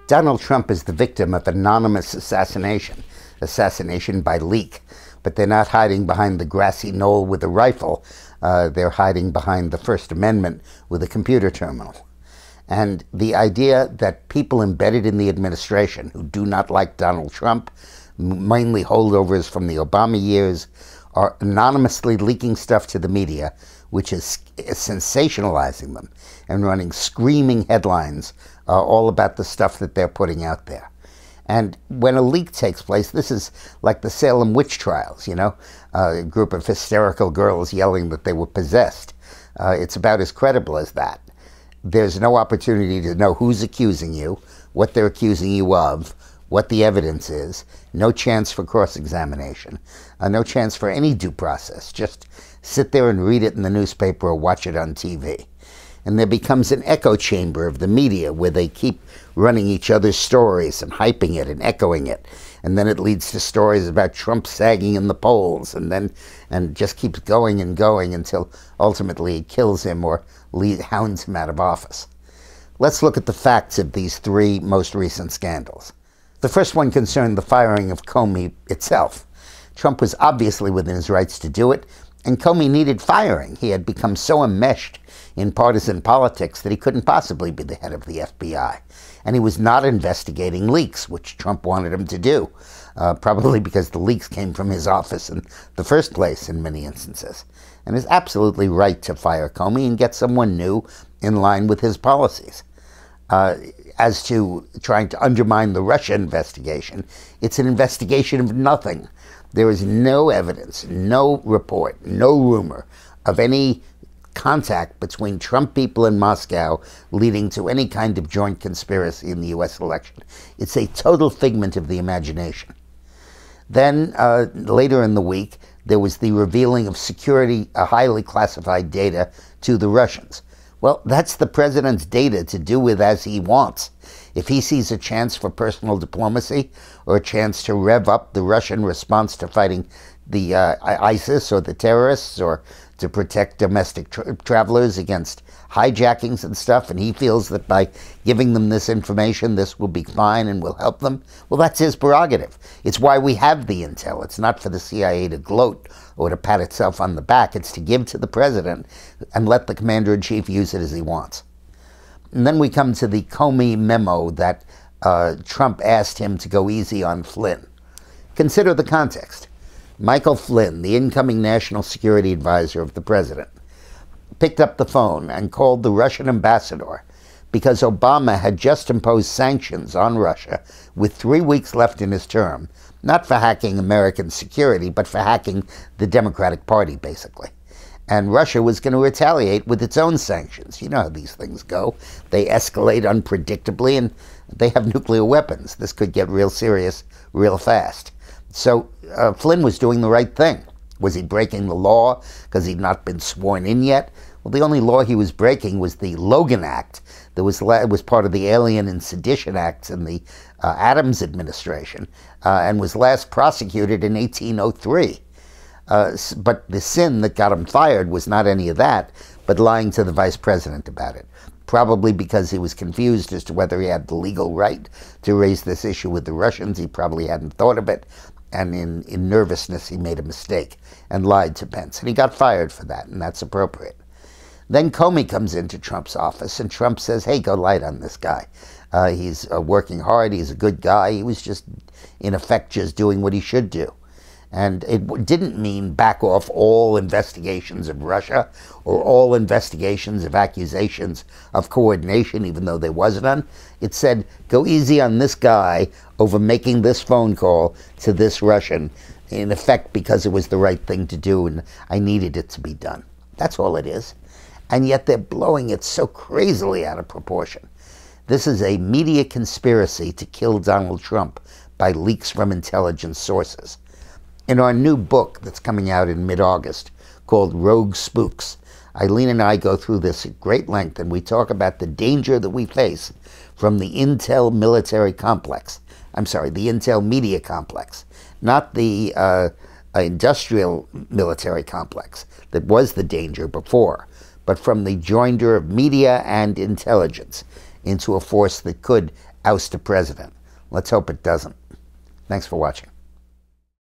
Donald Trump is the victim of anonymous assassination by leak. But they're not hiding behind the grassy knoll with a rifle. They're hiding behind the First Amendment with a computer terminal. And the idea that people embedded in the administration who do not like Donald Trump, mainly holdovers from the Obama years, are anonymously leaking stuff to the media, which is sensationalizing them and running screaming headlines all about the stuff that they're putting out there. And when a leak takes place, this is like the Salem witch trials, you know, a group of hysterical girls yelling that they were possessed. It's about as credible as that. There's no opportunity to know who's accusing you, what they're accusing you of, what the evidence is, no chance for cross-examination, no chance for any due process. Just sit there and read it in the newspaper or watch it on TV. And there becomes an echo chamber of the media where they keep running each other's stories and hyping it and echoing it. And then it leads to stories about Trump sagging in the polls, and just keeps going and going until ultimately it kills him or hounds him out of office. Let's look at the facts of these three most recent scandals. The first one concerned the firing of Comey itself. Trump was obviously within his rights to do it, and Comey needed firing. He had become so enmeshed in partisan politics that he couldn't possibly be the head of the FBI. And he was not investigating leaks, which Trump wanted him to do, probably because the leaks came from his office in the first place in many instances. And is absolutely right to fire Comey and get someone new in line with his policies. As to trying to undermine the Russia investigation, it's an investigation of nothing. There is no evidence, no report, no rumor of any contact between Trump people in Moscow leading to any kind of joint conspiracy in the U.S. election. It's a total figment of the imagination. Then, later in the week, there was the revealing of highly classified data to the Russians. Well, that's the president's data to do with as he wants. If he sees a chance for personal diplomacy or a chance to rev up the Russian response to fighting the ISIS or the terrorists, or to protect domestic travelers against hijackings and stuff, and he feels that by giving them this information, this will be fine and will help them, well, that's his prerogative. It's why we have the intel. It's not for the CIA to gloat or to pat itself on the back. It's to give to the president and let the commander-in-chief use it as he wants. And then we come to the Comey memo that Trump asked him to go easy on Flynn. Consider the context. Michael Flynn, the incoming national security advisor of the president, picked up the phone and called the Russian ambassador because Obama had just imposed sanctions on Russia with 3 weeks left in his term, not for hacking American security, but for hacking the Democratic Party, basically. And Russia was going to retaliate with its own sanctions. You know how these things go. They escalate unpredictably, and they have nuclear weapons. This could get real serious real fast. So Flynn was doing the right thing. Was he breaking the law because he'd not been sworn in yet? Well, the only law he was breaking was the Logan Act that was part of the Alien and Sedition Acts in the Adams administration and was last prosecuted in 1803. But the sin that got him fired was not any of that, but lying to the vice president about it. Probably because he was confused as to whether he had the legal right to raise this issue with the Russians. He probably hadn't thought of it. And in nervousness, he made a mistake and lied to Pence. And he got fired for that, and that's appropriate. Then Comey comes into Trump's office, and Trump says, hey, go light on this guy. He's working hard. He's a good guy. He was just, in effect, just doing what he should do. And it didn't mean back off all investigations of Russia or all investigations of accusations of coordination, even though there was none. It said, go easy on this guy over making this phone call to this Russian, in effect because it was the right thing to do and I needed it to be done. That's all it is. And yet they're blowing it so crazily out of proportion. This is a media conspiracy to kill Donald Trump by leaks from intelligence sources. In our new book that's coming out in mid-August called Rogue Spooks, Eileen and I go through this at great length, and we talk about the danger that we face from the Intel military complex. I'm sorry, the Intel media complex, not the industrial military complex that was the danger before, but from the joinder of media and intelligence into a force that could oust a president. Let's hope it doesn't. Thanks for watching.